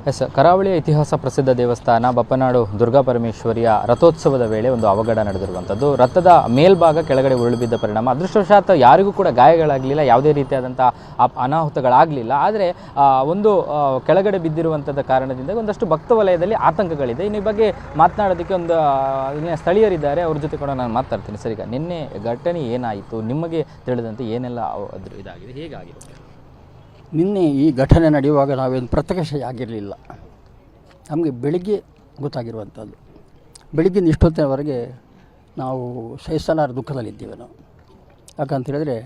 S, ಕರಾವಳಿಯ ಇತಿಹಾಸ ಪ್ರಸಿದ್ಧ ದೇವಸ್ಥಾನ ಬಪ್ಪನಾಡು ದುರ್ಗಾ ಪರಮೇಶ್ವರಿಯ ರಥೋತ್ಸವದ ವೇಳೆ ಒಂದು ಅವಘಡ ನಡೆದಿರುವಂಥದ್ದು. ರಥದ ಮೇಲ್ಭಾಗ ಕೆಳಗಡೆ ಉರುಳಿಬಿದ್ದ ಪರಿಣಾಮ ಅದೃಷ್ಟವಶಾತ್ ಯಾರಿಗೂ ಕೂಡ ಗಾಯಗಳಾಗಲಿಲ್ಲ, ಯಾವುದೇ ರೀತಿಯಾದಂಥ ಅನಾಹುತಗಳಾಗಲಿಲ್ಲ. ಆದರೆ ಒಂದು ಕೆಳಗಡೆ ಬಿದ್ದಿರುವಂಥದ್ದು ಕಾರಣದಿಂದ ಒಂದಷ್ಟು ಭಕ್ತ ವಲಯದಲ್ಲಿ ಆತಂಕಗಳಿದೆ. ಇನ್ನು ಈ ಬಗ್ಗೆ ಮಾತನಾಡೋದಕ್ಕೆ ಒಂದು ಸ್ಥಳೀಯರಿದ್ದಾರೆ, ಅವ್ರ ಜೊತೆ ಕೂಡ ನಾನು ಮಾತಾಡ್ತೀನಿ. ಸರ್, ಈಗ ನಿನ್ನೆ ಘಟನೆ ಏನಾಯಿತು, ನಿಮಗೆ ತಿಳಿದಂತೆ ಏನೆಲ್ಲ ಇದಾಗಿದೆ, ಹೇಗಾಗಿದೆ? ನಿನ್ನೆ ಈ ಘಟನೆ ನಡೆಯುವಾಗ ನಾವೇನು ಪ್ರತ್ಯಕ್ಷ ಆಗಿರಲಿಲ್ಲ. ನಮಗೆ ಬೆಳಿಗ್ಗೆ ಗೊತ್ತಾಗಿರುವಂಥದ್ದು. ಬೆಳಿಗ್ಗಿನ ಇಷ್ಟೊತ್ತಿನವರೆಗೆ ನಾವು ಸಹಿಸಲಾರ ದುಃಖದಲ್ಲಿದ್ದೇವೆ ನಾವು. ಯಾಕಂತ ಹೇಳಿದರೆ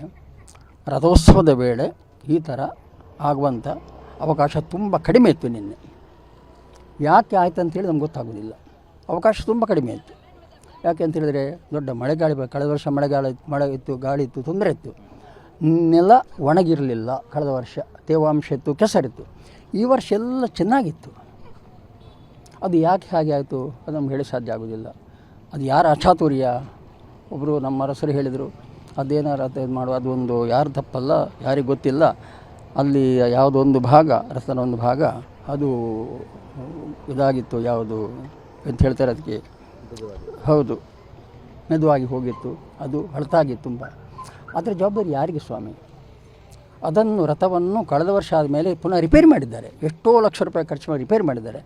ರಥೋತ್ಸವದ ವೇಳೆ ಈ ಥರ ಆಗುವಂಥ ಅವಕಾಶ ತುಂಬ ಕಡಿಮೆ ಇತ್ತು ನಿನ್ನೆ. ಯಾಕೆ ಆಯ್ತು ಅಂತೇಳಿ ನಮ್ಗೆ ಗೊತ್ತಾಗೋದಿಲ್ಲ. ಅವಕಾಶ ತುಂಬ ಕಡಿಮೆ ಇತ್ತು. ಯಾಕೆ ಅಂತ ಹೇಳಿದರೆ ದೊಡ್ಡ ಮಳೆಗಾಳಿ, ಕಳೆದ ವರ್ಷ ಮಳೆ ಇತ್ತು, ಗಾಳಿ ಇತ್ತು, ತೊಂದರೆ ಇತ್ತು. ನೆಲ ಒಣಗಿರಲಿಲ್ಲ. ಕಳೆದ ವರ್ಷ ತೇವಾಂಶ ಇತ್ತು, ಕೆಸರಿತ್ತು. ಈ ವರ್ಷ ಎಲ್ಲ ಚೆನ್ನಾಗಿತ್ತು. ಅದು ಯಾಕೆ ಹಾಗೆ ಆಯಿತು ಅದು ನಮ್ಗೆ ಹೇಳಿ ಸಾಧ್ಯ ಆಗೋದಿಲ್ಲ. ಅದು ಯಾರ ಅಚಾತುರ್ಯ? ಒಬ್ಬರು ನಮ್ಮ ಅರಸರು ಹೇಳಿದರು, ಅದೇನಾರು ಅದು ಮಾಡುವ, ಅದೊಂದು ಯಾರು ತಪ್ಪಲ್ಲ, ಯಾರಿಗೆ ಗೊತ್ತಿಲ್ಲ. ಅಲ್ಲಿ ಯಾವುದೊಂದು ಭಾಗ, ರಥದ ಒಂದು ಭಾಗ ಅದು ಇದಾಗಿತ್ತು, ಯಾವುದು ಅಂತ ಹೇಳ್ತಾರೆ ಅದಕ್ಕೆ, ಹೌದು, ಮೆದುವಾಗಿ ಹೋಗಿತ್ತು, ಅದು ಹಳತಾಗಿತ್ತು ತುಂಬ. ಅದರ ಜವಾಬ್ದಾರಿ ಯಾರಿಗೆ ಸ್ವಾಮಿ? ಅದನ್ನು ರಥವನ್ನು ಕಳೆದ ವರ್ಷ ಆದಮೇಲೆ ಪುನಃ ರಿಪೇರಿ ಮಾಡಿದ್ದಾರೆ. ಎಷ್ಟೋ ಲಕ್ಷ ರೂಪಾಯಿ ಖರ್ಚು ಮಾಡಿ ರಿಪೇರಿ ಮಾಡಿದ್ದಾರೆ.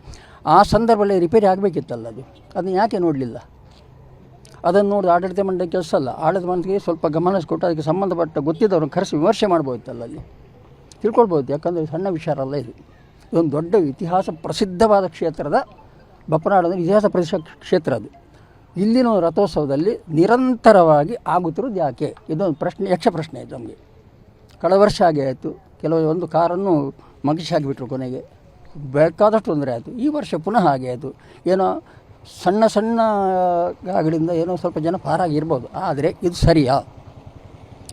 ಆ ಸಂದರ್ಭದಲ್ಲಿ ರಿಪೇರಿ ಆಗಬೇಕಿತ್ತಲ್ಲ, ಅದನ್ನು ಯಾಕೆ ನೋಡಲಿಲ್ಲ? ಅದನ್ನು ನೋಡಿ ಆಡಳಿತ ಮಂಡಳಿ ಕೆಲಸ ಅಲ್ಲ. ಆಡಳಿತ ಮಂಡಳಿಗೆ ಸ್ವಲ್ಪ ಗಮನ ಕೊಟ್ಟು ಅದಕ್ಕೆ ಸಂಬಂಧಪಟ್ಟ ಗೊತ್ತಿದ್ದವ್ರನ್ನ ಕರೆಸಿ ವಿಮರ್ಶೆ ಮಾಡ್ಬೋದಿತ್ತಲ್ಲ, ಅಲ್ಲಿ ತಿಳ್ಕೊಳ್ಬೋದು. ಯಾಕಂದರೆ ಸಣ್ಣ ವಿಚಾರ ಅಲ್ಲ ಇದು. ಇದೊಂದು ದೊಡ್ಡ ಇತಿಹಾಸ ಪ್ರಸಿದ್ಧವಾದ ಕ್ಷೇತ್ರದ ಬಪ್ಪನಾಡು ಅಂದರೆ ಇತಿಹಾಸ ಪ್ರಸಿದ್ಧ ಕ್ಷೇತ್ರ. ಅದು ಇಲ್ಲಿನ ರಥೋತ್ಸವದಲ್ಲಿ ನಿರಂತರವಾಗಿ ಆಗುತ್ತಿರೋದು ಯಾಕೆ? ಇದೊಂದು ಪ್ರಶ್ನೆ, ಯಕ್ಷ ಪ್ರಶ್ನೆ ಇದು ನಮಗೆ. ಕಳೆದ ವರ್ಷ ಹಾಗೆ ಆಯಿತು. ಒಂದು ಕಾರನ್ನು ಮಗಿಸಿ ಹಾಕಿಬಿಟ್ರು, ಕೊನೆಗೆ ಬೇಕಾದಷ್ಟು ತೊಂದರೆ ಆಯಿತು. ಈ ವರ್ಷ ಪುನಃ ಹಾಗೆ ಆಯಿತು. ಏನೋ ಸಣ್ಣ ಸಣ್ಣ ಗಾಗಳಿಂದ ಏನೋ ಸ್ವಲ್ಪ ಜನ ಪಾರಾಗಿರ್ಬೋದು. ಆದರೆ ಇದು ಸರಿಯಾ?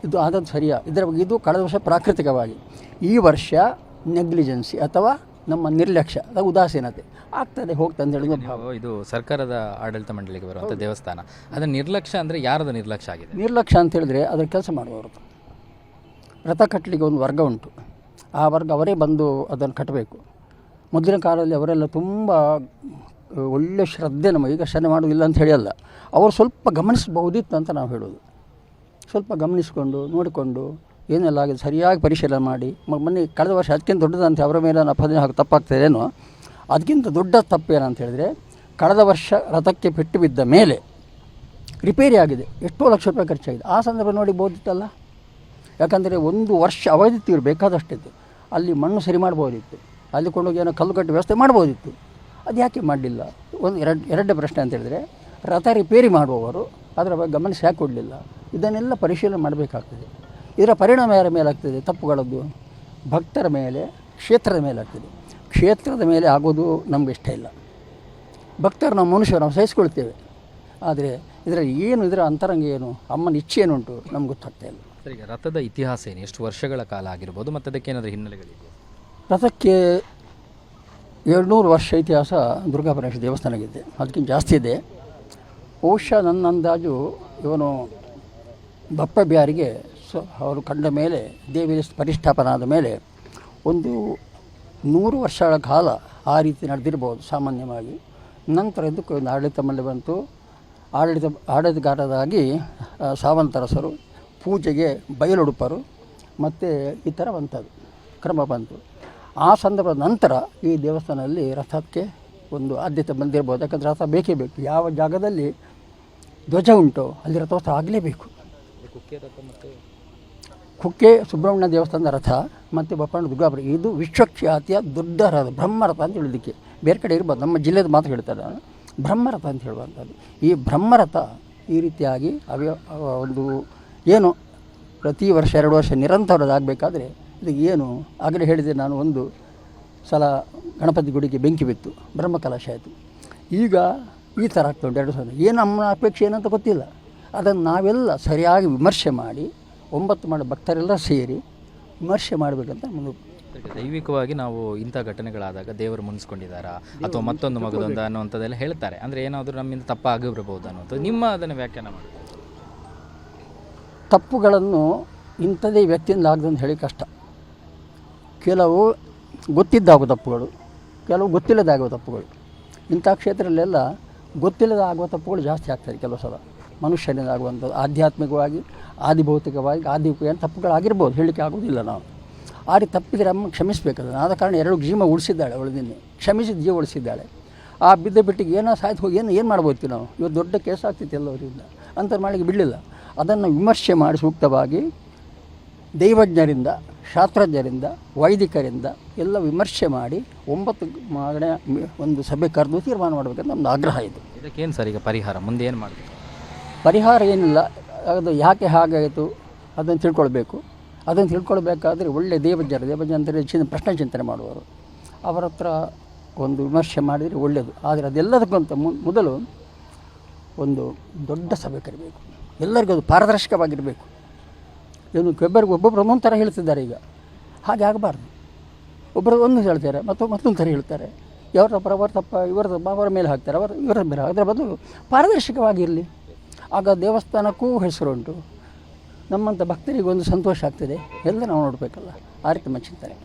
ಇದು ಆದದ್ದು ಸರಿಯಾ? ಇದು ಕಳೆದ ವರ್ಷ ಪ್ರಾಕೃತಿಕವಾಗಿ, ಈ ವರ್ಷ ನೆಗ್ಲಿಜೆನ್ಸಿ ಅಥವಾ ನಮ್ಮ ನಿರ್ಲಕ್ಷ್ಯ, ಉದಾಸೀನತೆ ಆಗ್ತದೆ ಹೋಗ್ತದೆ ಅಂತ ಹೇಳಿದ್ರು. ಇದು ಸರ್ಕಾರದ ಆಡಳಿತ ಮಂಡಳಿಗೆ ಬರುವಂಥ ದೇವಸ್ಥಾನ, ಅದರ ನಿರ್ಲಕ್ಷ್ಯ ಅಂದರೆ ಯಾರದ ನಿರ್ಲಕ್ಷ್ಯ ಆಗಿದೆ? ನಿರ್ಲಕ್ಷ್ಯ ಅಂತ ಹೇಳಿದ್ರೆ ಅದರ ಕೆಲಸ ಮಾಡುವವರು. ರಥ ಕಟ್ಟಲಿಕ್ಕೆ ಒಂದು ವರ್ಗ ಉಂಟು. ಆ ವರ್ಗ ಅವರೇ ಬಂದು ಅದನ್ನು ಕಟ್ಟಬೇಕು. ಮೊದಲಿನ ಕಾಲದಲ್ಲಿ ಅವರೆಲ್ಲ ತುಂಬ ಒಳ್ಳೆಯ ಶ್ರದ್ಧೆ, ನಮ್ಮ ಈಗ ಶ್ರದ್ಧೆ ಮಾಡೋದಿಲ್ಲ ಅಂತ ಹೇಳಿಯಲ್ಲ, ಅವರು ಸ್ವಲ್ಪ ಗಮನಿಸಬಹುದಿತ್ತು ಅಂತ ನಾವು ಹೇಳೋದು. ಸ್ವಲ್ಪ ಗಮನಿಸಿಕೊಂಡು ನೋಡಿಕೊಂಡು ಏನೆಲ್ಲ ಆಗಿದೆ ಸರಿಯಾಗಿ ಪರಿಶೀಲನೆ ಮಾಡಿ. ಮೊನ್ನೆ ಕಳೆದ ವರ್ಷ ಅದಕ್ಕಿಂತ ದೊಡ್ಡದಂತೆ ಅವರ ಮೇಲೆ ಅಪರಾಧ ತಪ್ಪಾಗ್ತದೇನೋ, ಅದಕ್ಕಿಂತ ದೊಡ್ಡ ತಪ್ಪೇನಂತ ಹೇಳಿದರೆ ಕಳೆದ ವರ್ಷ ರಥಕ್ಕೆ ಪೆಟ್ಟು ಬಿದ್ದ ಮೇಲೆ ರಿಪೇರಿ ಆಗಿದೆ, ಎಷ್ಟೋ ಲಕ್ಷ ರೂಪಾಯಿ ಖರ್ಚಾಗಿದೆ. ಆ ಸಂದರ್ಭ ನೋಡಿ ಬೋದಿತ್ತಲ್ಲ. ಯಾಕಂದರೆ ಒಂದು ವರ್ಷ ಅವಧಿ ಬೇಕಾದಷ್ಟಿತ್ತು. ಅಲ್ಲಿ ಮಣ್ಣು ಸರಿ ಮಾಡ್ಬೋದಿತ್ತು, ಅಲ್ಲಿ ಕೊಂಡೋಗಿ ಏನೋ ಕಲ್ಲು ಕಟ್ಟಿ ವ್ಯವಸ್ಥೆ ಮಾಡ್ಬೋದಿತ್ತು. ಅದು ಯಾಕೆ ಮಾಡಲಿಲ್ಲ? ಎರಡನೇ ಪ್ರಶ್ನೆ ಅಂತ ಹೇಳಿದರೆ, ರಥ ರಿಪೇರಿ ಮಾಡುವವರು ಅದರ ಬಗ್ಗೆ ಗಮನಿಸಿ ಯಾಕೆ ಕೊಡಲಿಲ್ಲ? ಇದನ್ನೆಲ್ಲ ಪರಿಶೀಲನೆ ಮಾಡಬೇಕಾಗ್ತದೆ. ಇದರ ಪರಿಣಾಮ ಯಾರ ಮೇಲೆ ಆಗ್ತದೆ? ತಪ್ಪುಗಳದ್ದು ಭಕ್ತರ ಮೇಲೆ, ಕ್ಷೇತ್ರದ ಮೇಲೆ ಆಗ್ತದೆ. ಕ್ಷೇತ್ರದ ಮೇಲೆ ಆಗೋದು ನಮಗೆ ಇಷ್ಟ ಇಲ್ಲ. ಭಕ್ತರು ನಾವು ಮನುಷ್ಯರು, ನಾವು ಸಹಿಸ್ಕೊಳ್ತೇವೆ. ಆದರೆ ಇದರಲ್ಲಿ ಏನು, ಇದರ ಅಂತರಂಗ ಏನು, ಅಮ್ಮನ ಇಚ್ಛೆ ಏನುಂಟು ನಮ್ಗೆ ಗೊತ್ತಾಗ್ತಾ ಇಲ್ಲ. ಸರಿ, ರಥದ ಇತಿಹಾಸ ಏನು, ಎಷ್ಟು ವರ್ಷಗಳ ಕಾಲ ಆಗಿರ್ಬೋದು ಮತ್ತು ಅದಕ್ಕೆ ಏನಾದರೂ ಹಿನ್ನೆಲೆಗಳಿದೆ? ರಥಕ್ಕೆ 200 ವರ್ಷ ಇತಿಹಾಸ ದುರ್ಗಾ ಪರಮೇಶ್ವರಿ ದೇವಸ್ಥಾನಕ್ಕಿದೆ, ಅದಕ್ಕಿಂತ ಜಾಸ್ತಿ ಇದೆ. ಬಹುಶಃ ನನ್ನ ಅಂದಾಜು ಇವನು ಬಪ್ಪ ಬಿಹಾರಿಗೆ ಅವರು ಕಂಡ ಮೇಲೆ, ದೇವಿ ಪರಿಷ್ಠಾಪನ ಆದ ಮೇಲೆ ಒಂದು 100 ವರ್ಷಗಳ ಕಾಲ ಆ ರೀತಿ ನಡೆದಿರ್ಬೋದು ಸಾಮಾನ್ಯವಾಗಿ. ನಂತರ ಇದಕ್ಕೆ ಒಂದು ಆಡಳಿತ ಮಂಡಳಿ ಬಂತು. ಆಡಳಿತಗಾರರಾಗಿ ಸಾವಂತರಸರು, ಪೂಜೆಗೆ ಬಯಲುಡುಪರು ಮತ್ತು ಈ ಥರ ಬಂತದ್ದು ಕ್ರಮ ಬಂತು. ಆ ಸಂದರ್ಭದ ನಂತರ ಈ ದೇವಸ್ಥಾನದಲ್ಲಿ ರಥಕ್ಕೆ ಒಂದು ಆದ್ಯತೆ ಬಂದಿರ್ಬೋದು. ಯಾಕಂದರೆ ರಥ ಬೇಕೇ ಬೇಕು. ಯಾವ ಜಾಗದಲ್ಲಿ ಧ್ವಜ ಉಂಟೋ ಅಲ್ಲಿ ರಥೋತ್ಸವ ಆಗಲೇಬೇಕು. ಕುಕ್ಕೆ ಸುಬ್ರಹ್ಮಣ್ಯ ದೇವಸ್ಥಾನದ ರಥ ಮತ್ತು ಬಪ್ಪನಾಡು ದುರ್ಗಾಪುರ, ಇದು ವಿಶ್ವಖ್ಯಾತಿಯ ದೊಡ್ಡ ರಥ, ಬ್ರಹ್ಮರಥ ಅಂತ ಹೇಳೋದಕ್ಕೆ. ಬೇರೆ ಕಡೆ ಇರ್ಬೋದು, ನಮ್ಮ ಜಿಲ್ಲೆದ ಮಾತು ಹೇಳ್ತಾರೆ ನಾನು, ಬ್ರಹ್ಮರಥ ಅಂತ ಹೇಳುವಂಥದ್ದು. ಈ ಬ್ರಹ್ಮರಥ ಈ ರೀತಿಯಾಗಿ ಒಂದು ಏನು ಪ್ರತಿ ವರ್ಷ 2 ವರ್ಷ ನಿರಂತರದಾಗಬೇಕಾದ್ರೆ ಇದು ಏನು ಆಗಲೇ ಹೇಳಿದೆ ನಾನು. ಒಂದು ಸಲ ಗಣಪತಿ ಗುಡಿಗೆ ಬೆಂಕಿ ಬಿತ್ತು, ಬ್ರಹ್ಮಕಲಶ ಆಯಿತು. ಈಗ ಈ ಥರ ಆಗ್ತಾ ಉಂಟು 2 ಸಲ. ಏನು ನಮ್ಮ ಅಪೇಕ್ಷೆ ಏನಂತ ಗೊತ್ತಿಲ್ಲ. ಅದನ್ನು ನಾವೆಲ್ಲ ಸರಿಯಾಗಿ ವಿಮರ್ಶೆ ಮಾಡಿ 9 ಮಾಡಿ ಭಕ್ತರೆಲ್ಲ ಸೇರಿ ವಿಮರ್ಶೆ ಮಾಡಬೇಕಂತ ಮುಂದೆ. ದೈವಿಕವಾಗಿ ನಾವು ಇಂಥ ಘಟನೆಗಳಾದಾಗ ದೇವರು ಮುನ್ಸ್ಕೊಂಡಿದ್ದಾರಾ ಅಥವಾ ಮತ್ತೊಂದು ಮಗದೊಂದು ಅನ್ನುವಂಥದ್ದೆಲ್ಲ ಹೇಳ್ತಾರೆ. ಅಂದರೆ ಏನಾದರೂ ನಮ್ಮಿಂದ ತಪ್ಪಾಗಿರಬಹುದು ಅನ್ನೋದು, ನಿಮ್ಮ ಅದನ್ನು ವ್ಯಾಖ್ಯಾನ ಮಾಡಿ. ತಪ್ಪುಗಳನ್ನು ಇಂಥದೇ ವ್ಯಕ್ತಿಯಿಂದ ಆಗದಂತ ಹೇಳಿ ಕಷ್ಟ. ಕೆಲವು ಗೊತ್ತಿದ್ದಾಗೋ ತಪ್ಪುಗಳು, ಕೆಲವು ಗೊತ್ತಿಲ್ಲದೆ ಆಗುವ ತಪ್ಪುಗಳು. ಇಂಥ ಕ್ಷೇತ್ರದಲ್ಲೆಲ್ಲ ಗೊತ್ತಿಲ್ಲದೆ ಆಗುವ ತಪ್ಪುಗಳು ಜಾಸ್ತಿ ಆಗ್ತದೆ ಕೆಲವು ಸಲ. ಮನುಷ್ಯನಿಂದ ಆಗುವಂಥದ್ದು ಆಧ್ಯಾತ್ಮಿಕವಾಗಿ, ಆದಿಭೌತಿಕವಾಗಿ, ಆದಿಪೇನ ತಪ್ಪುಗಳಾಗಿರ್ಬೋದು, ಹೇಳಲಿಕ್ಕೆ ಆಗೋದಿಲ್ಲ ನಾವು. ಆ ರೀತಿ ತಪ್ಪಿದರೆ ಅಮ್ಮ ಕ್ಷಮಿಸಬೇಕಲ್ಲ. ಆದ ಕಾರಣ 2 ಜೀವ ಉಳಿಸಿದ್ದಾಳೆ ಅವಳು, ನಿನ್ನೆ ಕ್ಷಮಿಸಿದ ಜೀವ ಉಳಿಸಿದ್ದಾಳೆ. ಆ ಬಿದ್ದ ಬಿಟ್ಟಿಗೆ ಏನೋ ಸಾಯ್ತು ಹೋಗಿ ಏನು ಮಾಡ್ಬೋತಿ ನಾವು, ಇವತ್ತು ದೊಡ್ಡ ಕೇಸ್ ಆಗ್ತಿತ್ತು ಎಲ್ಲವರಿಂದ, ಅಂಥವ್ರು ಮಾಡಲಿಕ್ಕೆ ಬಿಡಲಿಲ್ಲ. ಅದನ್ನು ವಿಮರ್ಶೆ ಮಾಡಿ ಸೂಕ್ತವಾಗಿ ದೈವಜ್ಞರಿಂದ, ಶಾಸ್ತ್ರಜ್ಞರಿಂದ, ವೈದಿಕರಿಂದ ಎಲ್ಲ ವಿಮರ್ಶೆ ಮಾಡಿ 9 ಮಾಡೇ ಒಂದು ಸಭೆ ಕರೆದು ತೀರ್ಮಾನ ಮಾಡಬೇಕಂತ ನಮ್ಮದು ಆಗ್ರಹ ಇದೆ. ಇದಕ್ಕೇನು ಸರ್ ಈಗ ಪರಿಹಾರ, ಮುಂದೆ ಏನು ಮಾಡಬೇಕು? ಪರಿಹಾರ ಏನಿಲ್ಲ, ಅದು ಯಾಕೆ ಹಾಗಾಯಿತು ಅದನ್ನು ತಿಳ್ಕೊಳ್ಬೇಕು. ಅದನ್ನು ತಿಳ್ಕೊಳ್ಬೇಕಾದ್ರೆ ಒಳ್ಳೆಯ ದೇವಜ್ಞ ಅಂದರೆ ಪ್ರಶ್ನೆ ಚಿಂತನೆ ಮಾಡುವವರು, ಅವರ ಹತ್ರ ಒಂದು ವಿಮರ್ಶೆ ಮಾಡಿದರೆ ಒಳ್ಳೆಯದು. ಆದರೆ ಅದೆಲ್ಲದಕ್ಕಿಂತ ಮೊದಲು ಒಂದು ದೊಡ್ಡ ಸಭೆ ಕರಿಬೇಕು, ಎಲ್ಲರಿಗೂ ಅದು ಪಾರದರ್ಶಕವಾಗಿರಬೇಕು. ಏನು ಒಬ್ಬೊಬ್ಬರು ಒಂದೊಂದು ಥರ ಹೇಳ್ತಿದ್ದಾರೆ ಈಗ, ಹಾಗೆ ಆಗಬಾರ್ದು. ಒಬ್ಬರು ಒಂದು ಹೇಳ್ತಾರೆ, ಮತ್ತೊಂದು ಥರ ಹೇಳ್ತಾರೆ, ಇವರ ತಪ್ಪ ಇವರ ತಪ್ಪ ಅವರ ಮೇಲೆ ಹಾಕ್ತಾರೆ, ಇವರ ಮೇಲೆ ಅದರ ಬದಲು ಪಾರದರ್ಶಕವಾಗಿರಲಿ. ಆಗ ದೇವಸ್ಥಾನಕ್ಕೂ ಹೆಸರುಂಟು, ನಮ್ಮಂಥ ಭಕ್ತರಿಗೆ ಒಂದು ಸಂತೋಷ ಆಗ್ತದೆ, ಎಲ್ಲ ನಾವು ನೋಡಬೇಕಲ್ಲ. ಆ ರೀತಿ ನಮ್ಮ ಚಿಂತನೆ.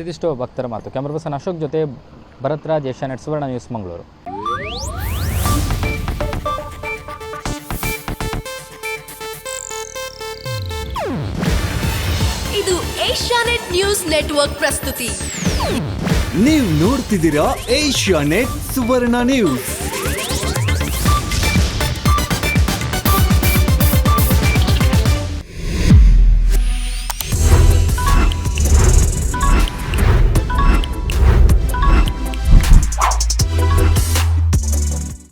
ಇದಿಷ್ಟು ಭಕ್ತರ ಮಾತು. ಕ್ಯಾಮ್ರಾ ಪರ್ಸನ್ ಅಶೋಕ್ ಜೊತೆ ಭರತ್ರಾಜ್, ಏಷ್ಯಾನೆಟ್ ಸುವರ್ಣ ನ್ಯೂಸ್, ಮಂಗಳೂರು. ಇದು ಏಷ್ಯಾನೆಟ್ ನ್ಯೂಸ್ ನೆಟ್ವರ್ಕ್ ಪ್ರಸ್ತುತಿ. ನೀವು ನೋಡ್ತಿದ್ದೀರಾ ಏಷ್ಯಾನೆಟ್ ಸುವರ್ಣ ನ್ಯೂಸ್.